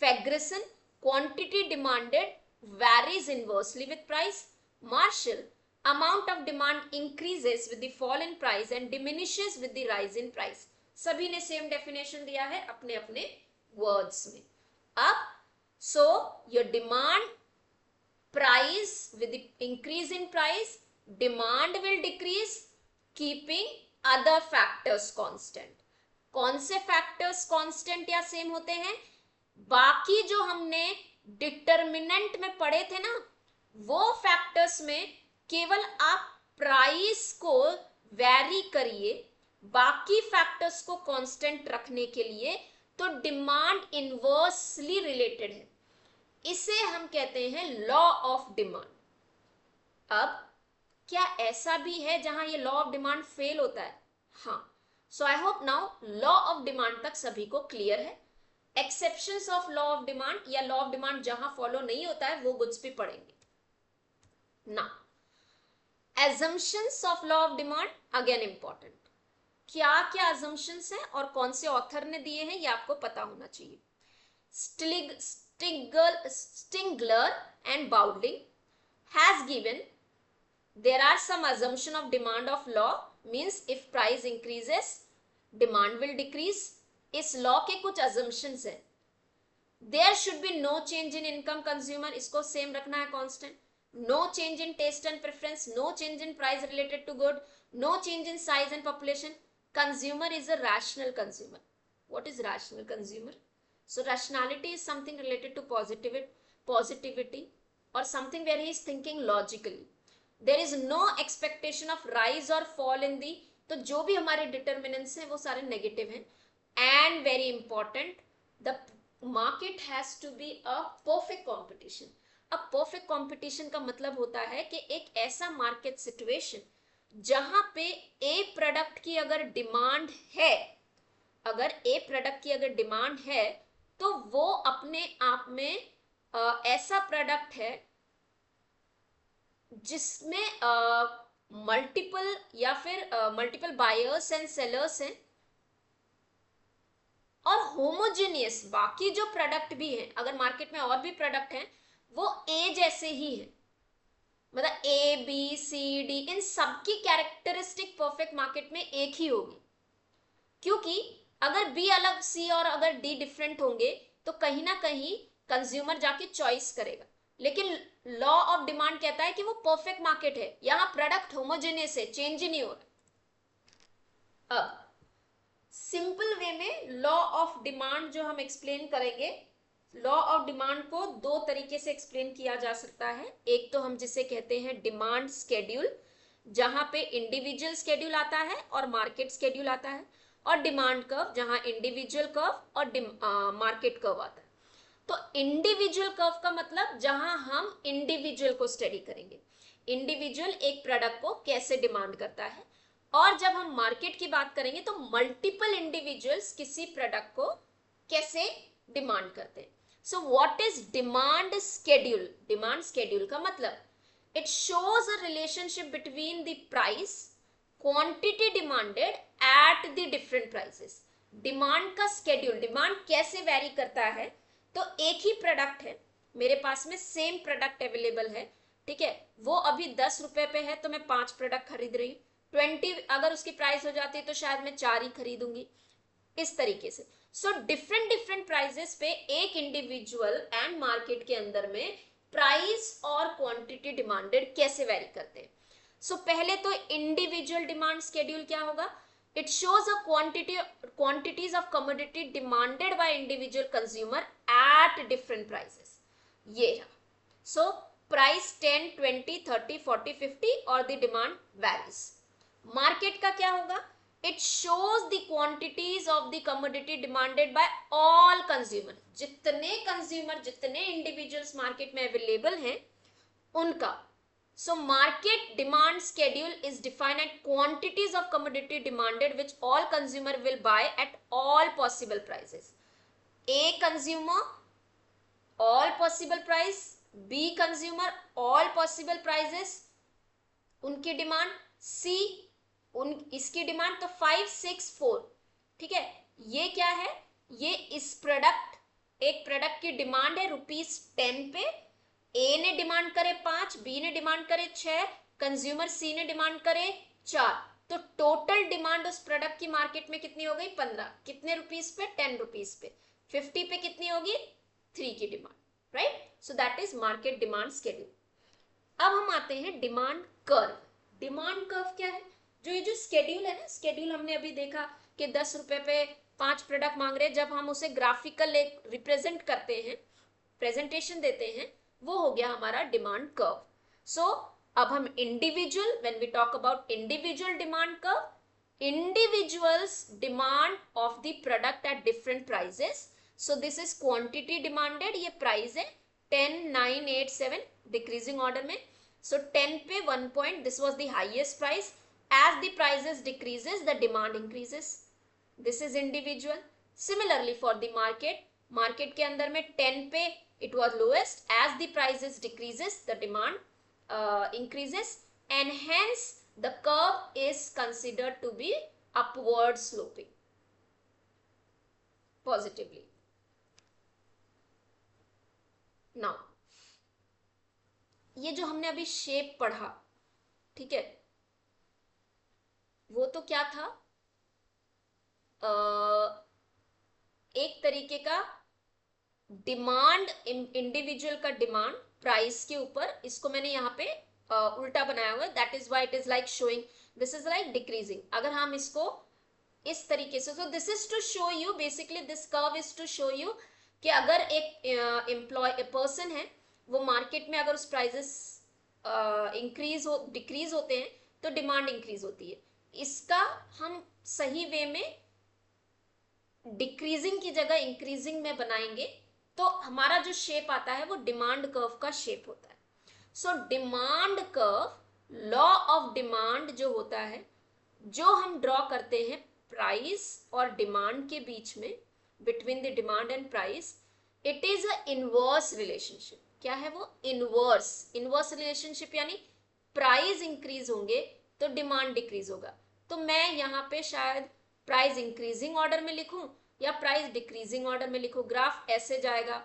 Fagration, quantity demanded varies inversely with price. Marshall, amount of demand increases with the fall in price and diminishes with the rise in price. सभी ने सेम डेफिनेशन दिया है अपने अपने वर्ड्स में. अब so your demand price, with the increase in price, demand will decrease keeping other factors constant. कौन से फैक्टर्स कांस्टेंट या सेम होते हैं? बाकी जो हमने डिटर्मिनेंट में पढ़े थे ना, वो फैक्टर्स में केवल आप प्राइस को वैरी करिए, बाकी फैक्टर्स को कांस्टेंट रखने के लिए तो डिमांड इनवर्सली रिलेटेड है. इसे हम कहते हैं लॉ ऑफ डिमांड. अब क्या ऐसा भी है जहां ये लॉ ऑफ डिमांड फेल होता है? हाँ. So I hope now law of demand तक सभी को क्लियर है. Exceptions of law of demand या लॉ ऑफ डिमांड जहां फॉलो नहीं होता है वो कुछ भी पढ़ेंगे ना. Assumptions of law of demand again important. क्या क्या एजम्पशंस हैं और कौन से ऑथर ने दिए हैं ये आपको पता होना चाहिए. Stigler and Bowdling has given there are some assumption of demand of law, means if price increases demand will decrease. इस लॉ के कुछ assumptions हैं. There should be no change in income consumer, इसको सेम रखना है constant. No change in taste and preference, no change in price related to good, no change in size and population. Consumer is a rational consumer. What is rational consumer? So rationality is something related to positivity or something where he is thinking logically. There is no expectation of rise or fall in the, तो जो भी हमारे determinants हैं वो सारे negative हैं. And very important, the market has to be a perfect competition. अब perfect competition का मतलब होता है कि एक ऐसा market situation जहां पे A प्रोडक्ट की अगर डिमांड है, अगर A प्रोडक्ट की अगर डिमांड है तो वो अपने आप में ऐसा प्रोडक्ट है जिसमें मल्टीपल या फिर मल्टीपल बायर्स एंड सेलर्स हैं और होमोजेनियस बाकी जो प्रोडक्ट भी हैं, अगर मार्केट में और भी प्रोडक्ट हैं वो ए जैसे ही हैं, मतलब ए बी सी डी इन सबकी कैरेक्टरिस्टिक परफेक्ट मार्केट में एक ही होगी. क्योंकि अगर बी अलग सी और अगर डी डिफरेंट होंगे तो कहीं ना कहीं कंज्यूमर जाके चॉइस करेगा. लेकिन लॉ ऑफ डिमांड कहता है कि वो परफेक्ट मार्केट है, यहां प्रोडक्ट होमोजेनियस है, चेंज ही नहीं हो रहा. अब सिंपल वे में लॉ ऑफ डिमांड जो हम एक्सप्लेन करेंगे, लॉ ऑफ डिमांड को दो तरीके से एक्सप्लेन किया जा सकता है. एक तो हम जिसे कहते हैं डिमांड स्केड्यूल, जहां पे इंडिविजुअल स्केड्यूल आता है और मार्केट स्केड्यूल आता है, और डिमांड कर्व जहां इंडिविजुअल कर्व और मार्केट कर्व आता है. तो इंडिविजुअल कर्व का मतलब जहां हम इंडिविजुअल को स्टडी करेंगे, इंडिविजुअल एक प्रोडक्ट को कैसे डिमांड करता है, और जब हम मार्केट की बात करेंगे तो मल्टीपल इंडिविजुअल्स किसी प्रोडक्ट को कैसे डिमांड करते हैं. So what is demand schedule? Demand schedule का मतलब it shows a relationship between the price quantity demanded at the different prices. Demand का स्केड्यूल, डिमांड कैसे वेरी करता है, तो एक ही प्रोडक्ट है मेरे पास में, सेम प्रोडक्ट अवेलेबल है, ठीक है, वो अभी 10 रुपए पे है तो मैं 5 प्रोडक्ट खरीद रही हूँ, 20 अगर उसकी प्राइस हो जाती है तो शायद मैं 4 ही खरीदूंगी, इस तरीके से. सो डिफरेंट प्राइसेस पे एक इंडिविजुअल एंड मार्केट के अंदर में प्राइस और क्वांटिटी डिमांडेड कैसे वेरी करते हैं. सो पहले तो इंडिविजुअल डिमांड स्केड्यूल क्या होगा? It shows a quantities of commodity demanded by individual consumer at different prices. ये है. सो प्राइस 10, 20, 30, 40, 50 और द डिमांड वैरीज. मार्केट का क्या होगा? It shows the quantities of the commodity demanded by all consumer. जितने consumer, जितने individuals market में available हैं उनका. So market demand schedule is defined at quantities of commodity demanded which all consumer will buy at all possible prices. A consumer, all possible price, B consumer all possible prices उनकी demand, C इसकी demand, तो 5 6 4। ठीक है, ये क्या है, ये इस प्रोडक्ट, एक प्रोडक्ट की डिमांड है ₹10 पे, ए ने डिमांड करे 5, बी ने डिमांड करे 6, कंज्यूमर सी ने डिमांड करे 4, तो टोटल डिमांड उस प्रोडक्ट की मार्केट में कितनी हो गई 15। कितने रुपीस पे, 10 रुपीस पे। 50 पे कितनी होगी, 3 की demand, right. So that is market demand schedule. अब हम आते हैं डिमांड कर्व। डिमांड कर्व क्या है, जो ये जो स्केड्यूल है ना, स्केड्यूल हमने अभी देखा कि 10 रुपए पे 5 प्रोडक्ट मांग रहे हैं, जब हम उसे ग्राफिकल एक रिप्रेजेंट करते हैं, प्रेजेंटेशन देते हैं, वो हो गया हमारा डिमांड कर्व। सो अब हम individual, when we talk about individual demand curve, individuals demand of the product at different prices. So this is quantity demanded, ये price है 10 9 8 7 decreasing order में. So 10 पे 1 point, this was the highest price. As the prices decreases, the demand increases. This is individual. Similarly for the market, market के अंदर में 10 पे it was lowest. As the prices decreases, the demand increases, and hence the curve is considered to be upward sloping positively. Now ये जो हमने अभी shape पढ़ा, ठीक है, वो तो क्या था, एक तरीके का डिमांड, इंडिविजुअल का डिमांड प्राइस के ऊपर, इसको मैंने यहाँ पे उल्टा बनाया हुआ है, that is why it is like showing, this is like decreasing. अगर हम इसको इस तरीके से, so this is to show you, basically this curve is to show you कि अगर एक एम्प्लॉय पर्सन है, वो मार्केट में अगर उस प्राइजेस इंक्रीज हो डिक्रीज होते हैं तो डिमांड इंक्रीज होती है। इसका हम सही वे में डिक्रीजिंग की जगह इंक्रीजिंग में बनाएंगे तो हमारा जो शेप आता है वो डिमांड कर्व का शेप होता है। So demand curve, law of demand जो होता है, जो हम ड्रॉ करते हैं प्राइस और डिमांड के बीच में, between the demand and price, it is a inverse relationship. क्या है वो, इनवर्स रिलेशनशिप, यानी प्राइस इंक्रीज होंगे तो डिमांड डिक्रीज होगा। तो मैं यहाँ पे शायद प्राइस इंक्रीजिंग ऑर्डर में लिखूं या प्राइस डिक्रीजिंग ऑर्डर में लिखूं, ग्राफ ऐसे जाएगा,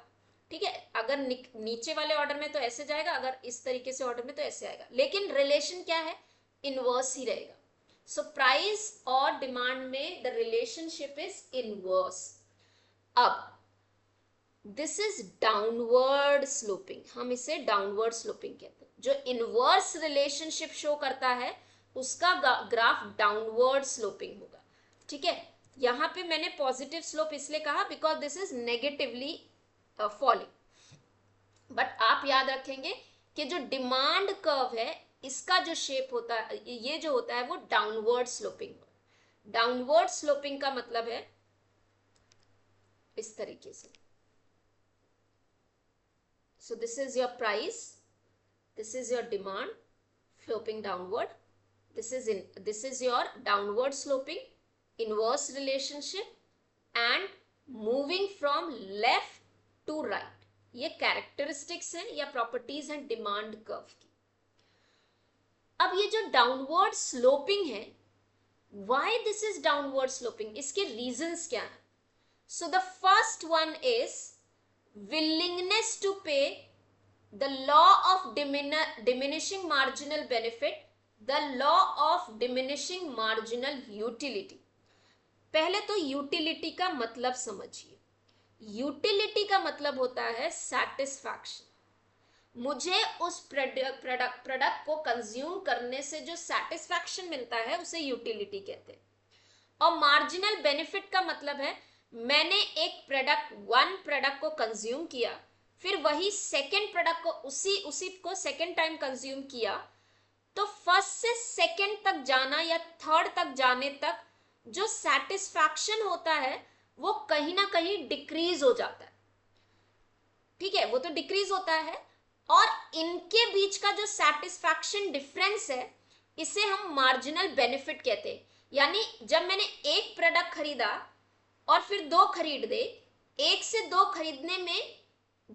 ठीक है। अगर नीचे वाले ऑर्डर में तो ऐसे जाएगा, अगर इस तरीके से ऑर्डर में तो ऐसे आएगा, लेकिन रिलेशन क्या है, इनवर्स ही रहेगा। सो प्राइस और डिमांड में द रिलेशनशिप इज इनवर्स। अब दिस इज डाउनवर्ड स्लोपिंग, हम इसे डाउनवर्ड स्लोपिंग कहते हैं। जो इनवर्स रिलेशनशिप शो करता है उसका ग्राफ डाउनवर्ड स्लोपिंग होगा, ठीक है। यहां पे मैंने पॉजिटिव स्लोप इसलिए कहा because this is negatively falling. But आप याद रखेंगे कि जो डिमांड कर्व है इसका जो शेप होता है, ये जो होता है वो डाउनवर्ड स्लोपिंग। डाउनवर्ड स्लोपिंग का मतलब है इस तरीके से। So this is your price, this is your demand sloping downward, this is your downward sloping inverse relationship and moving from left to right। ये characteristics हैं या properties हैं demand curve की। अब ये जो downward sloping है, why this is downward sloping, इसके reasons क्या हैं? So the first one is willingness to pay, the law of diminishing marginal benefit, the law of diminishing marginal utility। पहले तो यूटिलिटी का मतलब समझिए। यूटिलिटी का मतलब होता है सैटिस्फैक्शन। मुझे उस प्रोडक्ट को कंज्यूम करने से जो सैटिस्फैक्शन मिलता है उसे यूटिलिटी कहते हैं। और मार्जिनल बेनिफिट का मतलब है मैंने एक वन प्रोडक्ट को कंज्यूम किया, फिर वही सेकेंड प्रोडक्ट को उसी को सेकेंड टाइम कंज्यूम किया, तो फर्स्ट से सेकेंड तक जाना या थर्ड तक जाने तक जो सैटिस्फैक्शन होता है वो कहीं ना कहीं डिक्रीज हो जाता है, ठीक है, वो तो डिक्रीज होता है। और इनके बीच का जो सैटिस्फैक्शन डिफरेंस है इसे हम मार्जिनल बेनिफिट कहते हैं। यानी जब मैंने एक प्रोडक्ट खरीदा और फिर 2 खरीद दे, 1 से 2 खरीदने में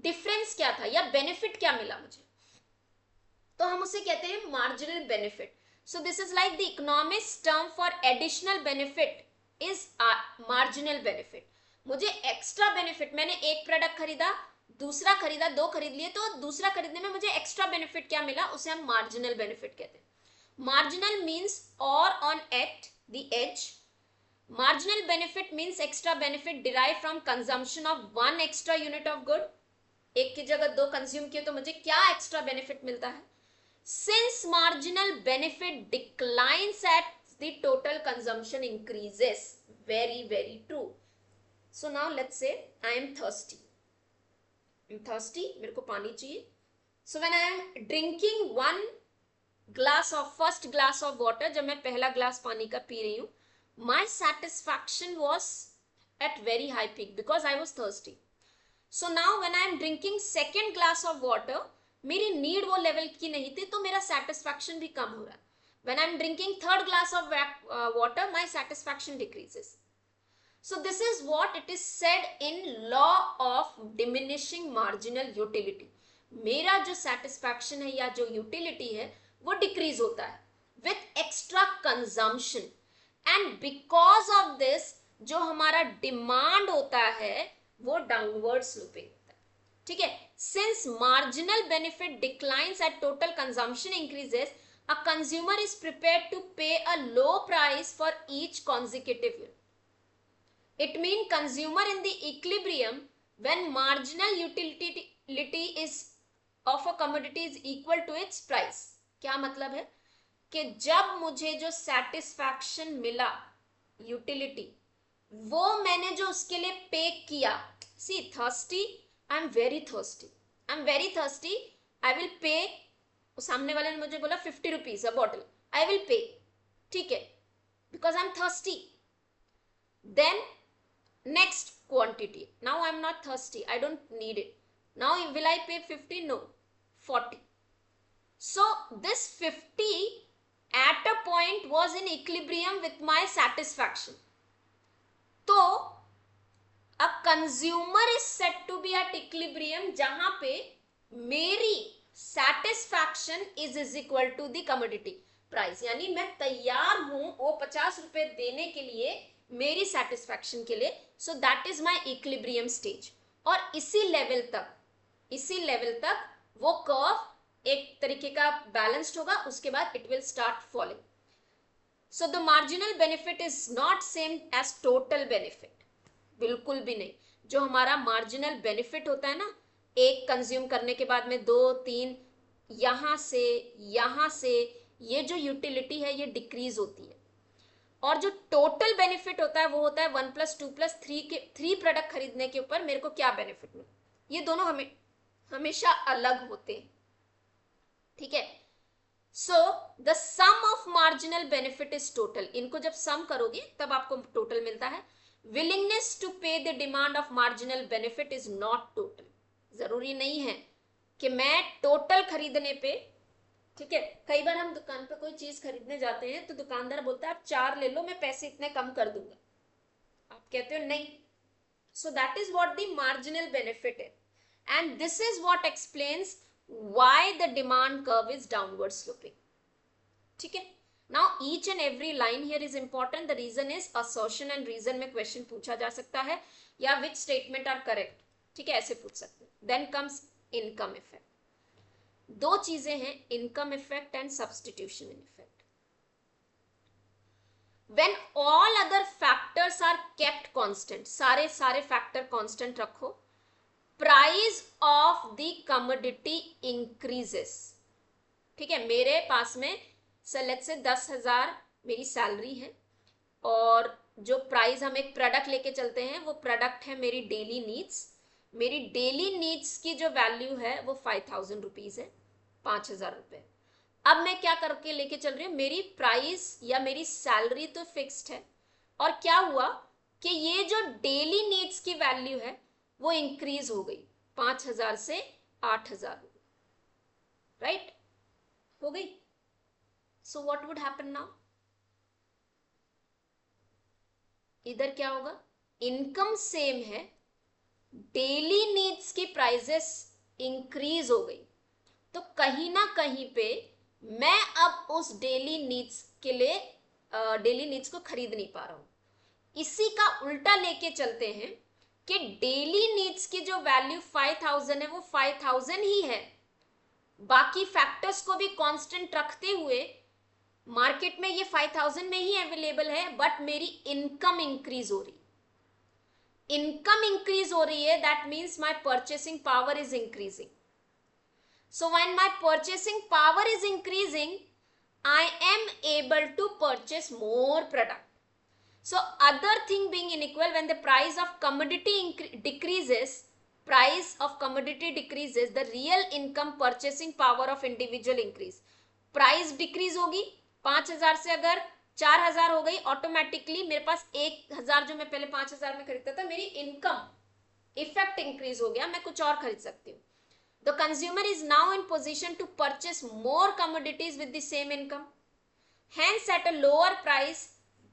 डिफरेंस क्या था या बेनिफिट क्या मिला मुझे, तो हम उसे कहते हैं marginal benefit. So this is like the economics term for additional benefit is marginal benefit. मुझे एक्स्ट्रा बेनिफिट, मैंने एक प्रोडक्ट खरीदा, दूसरा खरीदा, दो खरीद लिए, तो दूसरा खरीदने में मुझे एक्स्ट्रा बेनिफिट क्या मिला, उसे हम मार्जिनल बेनिफिट कहते हैं. मार्जिनल मीन्स और on at the edge. Marginal benefit means extra benefit derived from consumption of one extra unit of good. एक की जगह दो कंज्यूम किए तो मुझे क्या एक्स्ट्रा बेनिफिट मिलता है. Since marginal benefit declines as the total consumption increases. Very, very true. So now let's say I am thirsty. I'm thirsty, मेरे को पानी चाहिए. So when I am drinking one first glass of water, जब मैं पहला glass पानी का P रही हूँ, my satisfaction was at very high peak because I was thirsty. So now when I am drinking second glass of water, मेरी need वो level की नहीं थी, तो मेरा satisfaction भी कम हो रहा है. When I am drinking third glass of water, my satisfaction decreases. So this is what it is said in law of diminishing marginal utility. मेरा जो satisfaction है या जो utility है वो decrease होता है with extra consumption. And because of this जो हमारा demand होता है वो downward sloping होता है. ठीक है. Since marginal benefit declines at total consumption increases, a consumer is prepared to pay a low price for each consecutive unit. It means consumer in the equilibrium when marginal utility is of a commodity is equal to its price. क्या मतलब है कि जब मुझे जो satisfaction मिला utility, वो मैंने जो उसके लिए पे किया. See, thirsty, I am very thirsty. I am very thirsty. I will pay. सामने वाले ने मुझे बोला 50 rupees a bottle. I will pay. ठीक है, because I am thirsty. Then next quantity. Now I am not thirsty. I don't need it. Now will I pay 50? No. 40. So this 50 at a point was in equilibrium with my satisfaction. तो a consumer is said to be at equilibrium जहां पे मेरी satisfaction is equal to the commodity price. यानी मैं तैयार हूं वो 50 रुपए देने के लिए मेरी सेटिस्फैक्शन के लिए. सो that is my equilibrium stage. और इसी लेवल तक वो कर्व एक तरीके का बैलेंस्ड होगा, उसके बाद it will start falling. So the marginal benefit is not same as total benefit. बिल्कुल भी नहीं. जो हमारा मार्जिनल बेनिफिट होता है ना, एक कंज्यूम करने के बाद में 2 3 यहां से ये जो यूटिलिटी है ये डिक्रीज होती है. और जो टोटल बेनिफिट होता है वो होता है 1 + 2 + 3 के 3 प्रोडक्ट खरीदने के ऊपर मेरे को क्या बेनिफिट मिला. ये दोनों हमेशा अलग होते हैं. ठीक है. So the sum of marginal benefit is total. इनको जब सम करोगे तब आपको टोटल मिलता है. Willingness to pay the demand of marginal benefit is not total. जरूरी नहीं है कि मैं टोटल खरीदने पे, ठीक है, कई बार हम दुकान पे कोई चीज खरीदने जाते हैं तो दुकानदार बोलता है आप 4 ले लो, मैं पैसे इतने कम कर दूंगा. आप कहते हो नहीं. So that is what the marginal benefit है. And this is what explains why the demand curve is downward sloping. ठीक है. Now each and every line here is important. The reason is assertion and reason में question पूछा जा सकता है, या which statement are correct. ठीक है, ऐसे पूछ सकते हैं. Then comes income effect. दो चीजें हैं, income effect and substitution effect. When all other factors are kept constant, सारे फैक्टर कांस्टेंट रखो, price of the commodity increases. ठीक है. मेरे पास में लेट्स से 10,000 मेरी सैलरी है, और जो प्राइस हम एक प्रोडक्ट लेके चलते हैं वो प्रोडक्ट है मेरी डेली नीड्स. मेरी डेली नीड्स की जो वैल्यू है वो 5,000 रुपीज है, 5,000 रुपए. अब मैं क्या करके लेके चल रही हूँ, मेरी प्राइस या मेरी सैलरी तो फिक्स्ड है, और क्या हुआ कि ये जो डेली नीड्स की वैल्यू है वो इंक्रीज हो गई, 5,000 से 8,000 हो गई. राइट, हो गई. So what would happen now. इधर क्या होगा, इनकम सेम है डेली नीड्स की प्राइजेस इंक्रीज हो गई, तो कहीं ना कहीं पे मैं अब उस डेली नीड्स के लिए डेली नीड्स को खरीद नहीं पा रहा हूं। इसी का उल्टा लेके चलते हैं कि डेली नीड्स की जो वैल्यू 5000 है वो 5000 ही है, बाकी फैक्टर्स को भी कांस्टेंट रखते हुए मार्केट में ये 5000 में ही अवेलेबल है, बट मेरी इनकम इंक्रीज हो रही, इनकम इंक्रीज हो रही है, that means my purchasing power is increasing. So when my purchasing power is increasing, I am able to purchase more product. So other thing being unequal, when the price of commodity decreases, the real income purchasing power of individual increase. Price decrease होगी, 5000 से अगर 4000 हो गई, automatically मेरे पास 1000 जो मैं पहले 5000 में खरीदता था, मेरी इनकम इफेक्ट इंक्रीज हो गया, मैं कुछ और खरीद सकती हूँ. The consumer is now in position to purchase more commodities with the same income. Hence, at a lower price,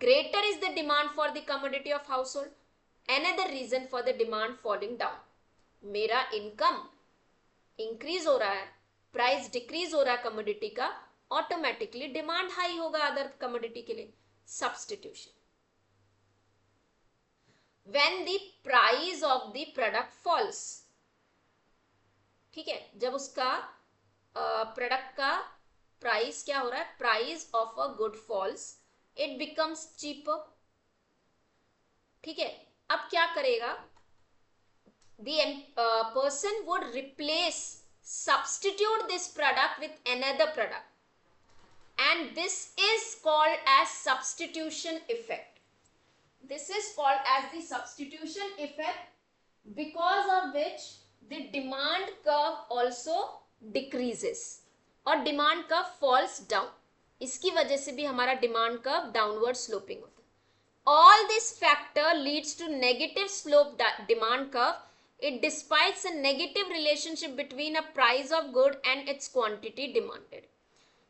greater is the demand for the commodity of household. Another reason for the demand falling down. मेरा income increase हो रहा है, price decrease हो रहा है commodity का, automatically demand high होगा other commodity के लिए. Substitution. When the price of the product falls. ठीक है, जब उसका प्रोडक्ट का प्राइस क्या हो रहा है, price of a good falls, it becomes cheaper. ठीक है, अब क्या करेगा, the person would replace, substitute this product with another product, and this is called as substitution effect. This is called as the substitution effect, because of which the demand curve also decreases और demand curve falls down. इसकी वजह से भी हमारा demand curve downward sloping होता है. All this factor leads to negative slope demand curve. It despises a negative relationship between a price of good and its quantity demanded.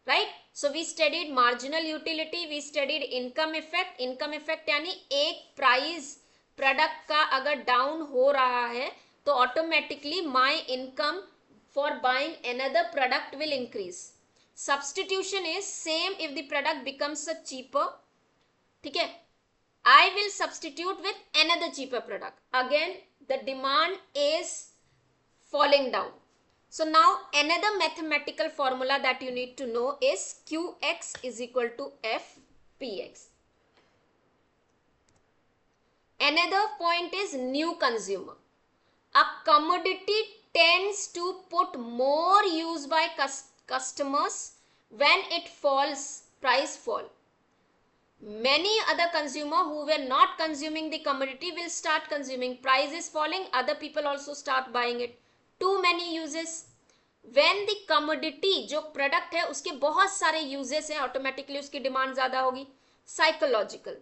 Right? So we studied marginal utility, we studied income effect. Income effect यानी एक price product का अगर down हो रहा है तो automatically my income for buying another product will increase. Substitution is same if the product becomes a cheaper. ठीक है, I will substitute with another cheaper product, again the demand is falling down. So now another mathematical formula that you need to know is Qx is equal to Fpx. Another point is new consumer. A commodity tends to put more use by customers when it falls, price fall. Many other consumers who were not consuming the commodity will start consuming. Price is falling, other people also start buying it. Too many uses. When the commodity जो product है उसके बहुत सारे uses हैं, automatically उसकी demand ज़्यादा होगी. Psychological.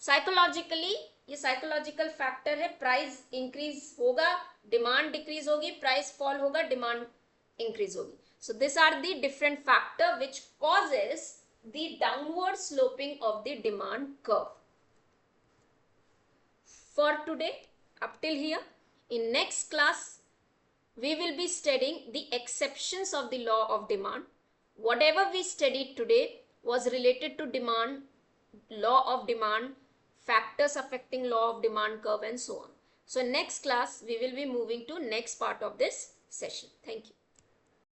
Psychologically ये साइकोलॉजिकल फैक्टर है, प्राइस इंक्रीज होगा, डिमांड डिक्रीज होगी, प्राइस फॉल होगा, डिमांड इंक्रीज होगी. So this are the different factor which causes the downward sloping of the demand curve. For today up till here, in next class we will be studying the exceptions of the law of demand. Whatever we studied today was related to demand, law of demand, factors affecting law of demand curve and so on. So next class we will be moving to next part of this session. Thank you.